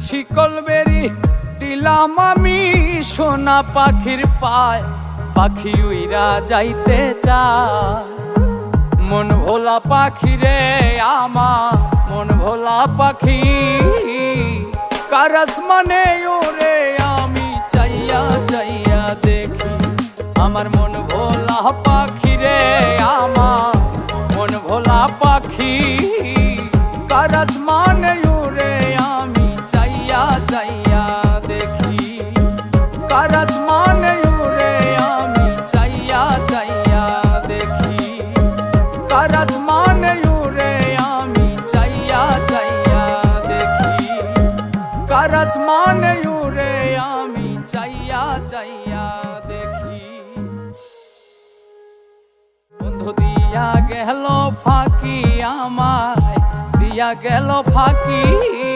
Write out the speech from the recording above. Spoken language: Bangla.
শিকল বেরি দিলাম আমি সোনা পাখির পায়, পাখি উইরা যাইতে চায়। মন ভোলা পাখি রে আমার, মন ভোলা পাখি, কার আসমানে ওরে আমি চাইয়া চাইয়া দেখি। আমার মন ভোলা পাখি রে আমার, মন ভোলা পাখি, কার আসমানে ওরে আমি চাইয়া চাইয়া দেখি। কার আসমানে ওরে আমি চাইয়া চাইয়া দেখি। কার আসমানে ওরে আমি চাইয়া চাইয়া দেখি। কার আসমানে ওরে আমি চাইয়া চাইয়া দেখি। বন্ধু দিয়া গেল ফাঁকি আমায়, দিয়া গেল ফাঁকি।